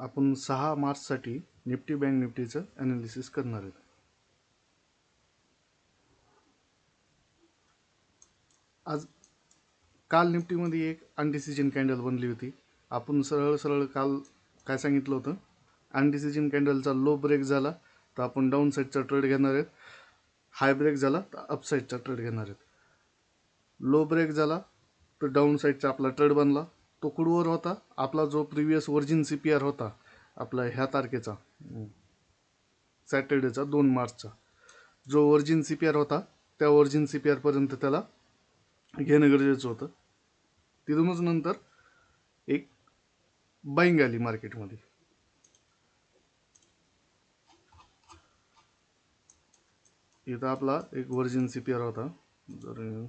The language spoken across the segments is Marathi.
आपण 6 मार्चसाठी निफ्टी बँक निफ्टीचं ॲनालिसिस करणार आहेत. आज काल निफ्टीमध्ये एक अनडिसिजन कॅन्डल बनली होती. आपण सरळ काल काय सांगितलं होतं, अनडिसिजन कॅन्डलचा लो ब्रेक झाला तर आपण डाऊन साईडचा ट्रेड घेणार आहेत, हाय ब्रेक झाला तर अप साईडचा ट्रेड घेणार आहेत. लो ब्रेक झाला तर डाऊन साईडचा आपला ट्रेड बनला. तो कुडवर होता, आपला जो प्रिव्हियस वर्जिन CPR होता आपला ह्या तारखेचा सॅटर्डेचा 2 मार्चचा, जो वर्जिन CPR होता त्या वर्जिन CPR पर्यंत त्याला घेणं गरजेचं होतं. तिथूनच नंतर एक बाईंग आली मार्केटमध्ये. इथं आपला एक वर्जिन CPR होता, जर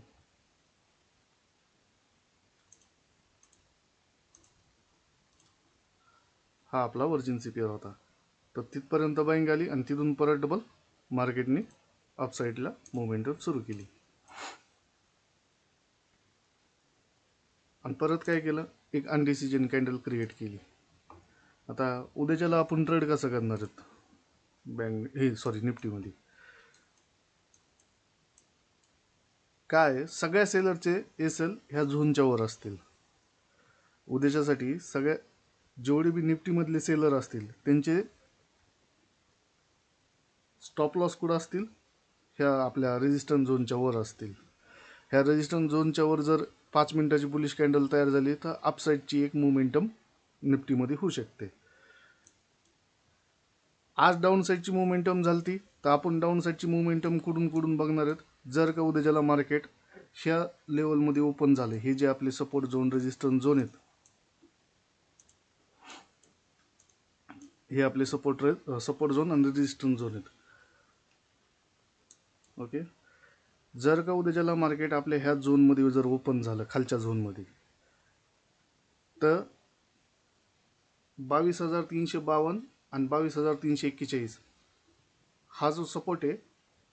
हा आपला वर्जिन CPR होता, तर तिथपर्यंत बाईंग आली आणि तिथून परत डबल मार्केटने अपसाईडला मोमेंटम सुरू केली आणि परत काय केलं, एक अनडिसिजन कॅन्डल क्रिएट केली. आता उद्याच्याला आपण ट्रेड कसं करणार आहेत निफ्टीमध्ये? काय सगळ्या सेलरचे SL ह्या झोनच्या वर असतील. उद्याच्यासाठी सगळ्या जेवढे बी निफ्टीमधले सेलर असतील त्यांचे स्टॉप लॉस कुठं असतील, ह्या आपल्या रेजिस्टन्स झोनच्या वर असतील. ह्या रेजिस्टन्स झोनच्या वर जर 5 मिनिटाची बुलिश कॅन्डल तयार झाली तर अपसाईडची एक मोमेंटम निफ्टीमध्ये होऊ शकते. आज डाऊन साईडची मोमेंटम झाली तर आपण डाऊन साईडची मोमेंटम कुठून बघणार आहेत. जर का उद्याच्याला मार्केट ह्या लेवलमध्ये ओपन झाले, हे जे आपले सपोर्ट झोन रेजिस्टन्स झोन आहेत, हे आपले सपोर्ट झोन आणि रेजिस्टन्स झोन आहेत. ओके, जर का उद्याच्याला मार्केट आपल्या ह्या झोनमध्ये जर ओपन झालं, खालच्या झोनमध्ये, तर 22,352 आणि 22,341 हा जो सपोर्ट आहे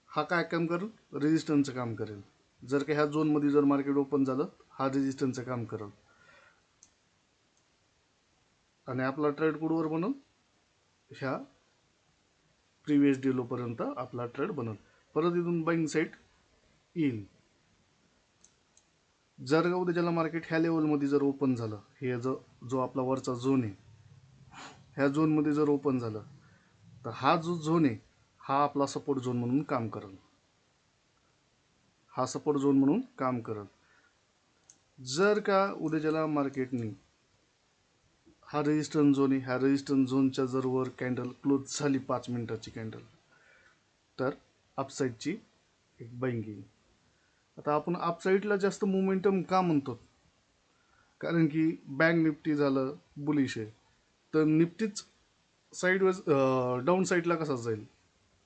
हा काय काम करेल, रेजिस्टन्सचं काम करेल. जर का ह्या झोनमध्ये जर मार्केट ओपन झालं, हा रेजिस्टन्सचं काम करेल आणि आपला ट्रेड कुठवर बनल, ह्या प्रिव्हियस डे लोपर्यंत आपला ट्रेड बनल. परत इथून बाईंग साईड येईल. जर का उद्याच्याला मार्केट ह्या लेवलमध्ये जर ओपन झालं, हे जो आपला वरचा झोन आहे, ह्या झोनमध्ये जर ओपन झालं तर हा जो झोन आहे हा आपला सपोर्ट झोन म्हणून काम करेल. हा सपोर्ट झोन म्हणून काम करेल. जर का उद्याच्याला मार्केटने हा रेजिस्टन्स झोन आहे, ह्या रेजिस्टन्स झोनच्या जर वर कॅन्डल क्लोज झाली 5 मिनिटाची कॅन्डल, तर अपसाईडची एक बाईंग येईल. आता आपण अपसाईडला जास्त मोमेंटम का म्हणतो, कारण की बँक निफ्टी झालं बुलिश आहे, तर निफ्टीच साईडवेज डाऊन साईडला कसा जाईल,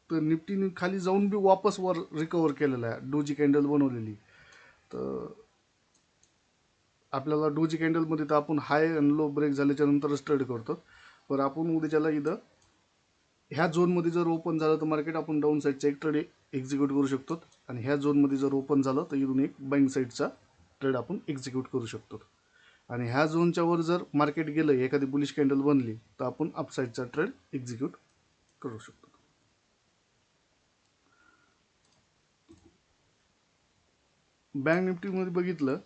तर निफ्टीने खाली जाऊन बी वापस वर रिकवर केलेला आहे, डोजी कॅन्डल बनवलेली. तर आपल्याला डोजी कॅन्डलमध्ये तर आपण हाय आणि लो ब्रेक झाल्याच्या नंतरच ट्रेड करतो. पण आपण उद्याच्याला इथं ह्या झोनमध्ये जर ओपन झालं तर मार्केट आपण डाऊन साईडचा एक ट्रेड एक्झिक्यूट करू शकतो आणि ह्या झोनमध्ये जर ओपन झालं तर इथून एक बाईंग साईडचा ट्रेड आपण एक्झिक्यूट करू शकतो. आणि ह्या झोनच्या वर जर मार्केट गेलं, एखादी बुलिश कॅन्डल बनली, तर आपण अपसाईडचा ट्रेड एक्झिक्यूट करू शकतो. बँक निफ्टीमध्ये बघितलं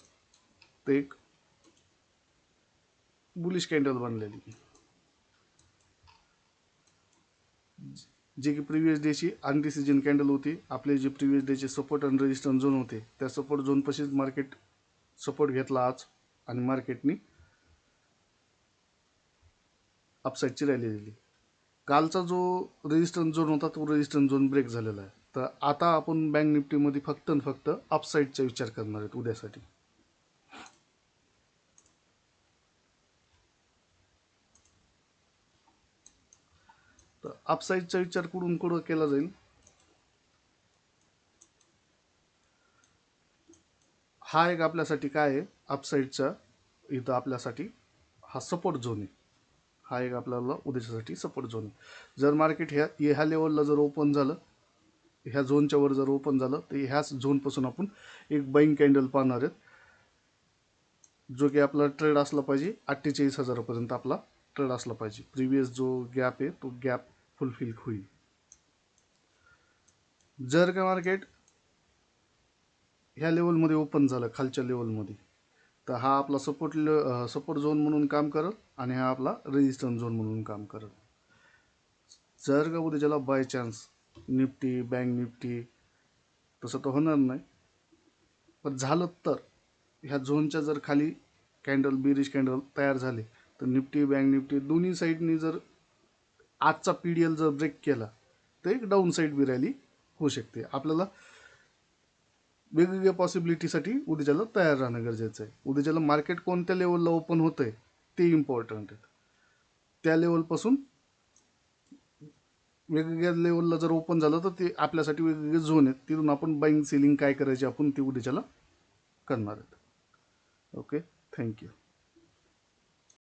तर एक बुलिश कॅन्डल बनलेली, जे की प्रिव्हियस डेची अनडिसिजन कॅन्डल होती. आपले जे प्रिव्हियस डेचे सपोर्ट आणि रेजिस्टन्स झोन होते, त्या सपोर्ट झोन पाशीच मार्केट सपोर्ट घेतला आज आणि मार्केटनी अपसाईडची रॅली दिली. कालचा जो रेजिस्टन्स झोन होता तो रेजिस्टन्स झोन ब्रेक झालेला आहे. तर आता आपण बँक निफ्टीमध्ये फक्त अपसाईडचा विचार करणार आहेत उद्यासाठी. तर अपसाईडचा विचार कुठून केला जाईल, हा एक आपल्यासाठी काय आहे, अपसाईडचा इथं आपल्यासाठी हा सपोर्ट झोन आहे. हा एक आपल्याला उद्याच्यासाठी सपोर्ट झोन आहे. जर मार्केट ह्या लेवलला जर ओपन झालं, ह्या झोनच्या वर जर ओपन झालं, तर ह्याच झोनपासून आपण एक बाईंग कॅन्डल पाहणार आहेत, जो की आपला ट्रेड असला पाहिजे 48,000 पर्यंत आपला ट्रेड असला पाहिजे. प्रिव्हियस जो गॅप आहे तो गॅप फुलफिल होईल. जर का मार्केट ह्या लेवलमध्ये ओपन झालं खालच्या लेवलमध्ये, तर हा आपला सपोर्ट झोन म्हणून काम करत आणि हा आपला रेजिस्टन्स झोन म्हणून काम करत. जर का उद्याच्याला by chance Nifty bank Nifty, तसं तर होणार नाही, पण झालं तर ह्या झोनच्या जर खाली कॅन्डल बिरिश कॅन्डल तयार झाले, तर निफ्टी बँक निफ्टी दोन्ही साईडनी जर आजचा PDL जर ब्रेक केला, तर एक डाऊन साईड बी रॅली होऊ शकते. आपल्याला वेगवेगळ्या पॉसिबिलिटीसाठी उद्याच्याला तयार राहणं गरजेचं आहे. उद्याच्याला मार्केट कोणत्या लेवलला ओपन होतं आहे ते इम्पॉर्टंट आहे. त्या लेवलपासून वेगवेगळ्या लेवलला जर ओपन झालं तर ते आपल्यासाठी वेगवेगळे झोन आहेत, तिथून आपण बाईंग सेलिंग काय करायचे आपण ते उद्याच्याला करणार आहेत. Okay, thank you.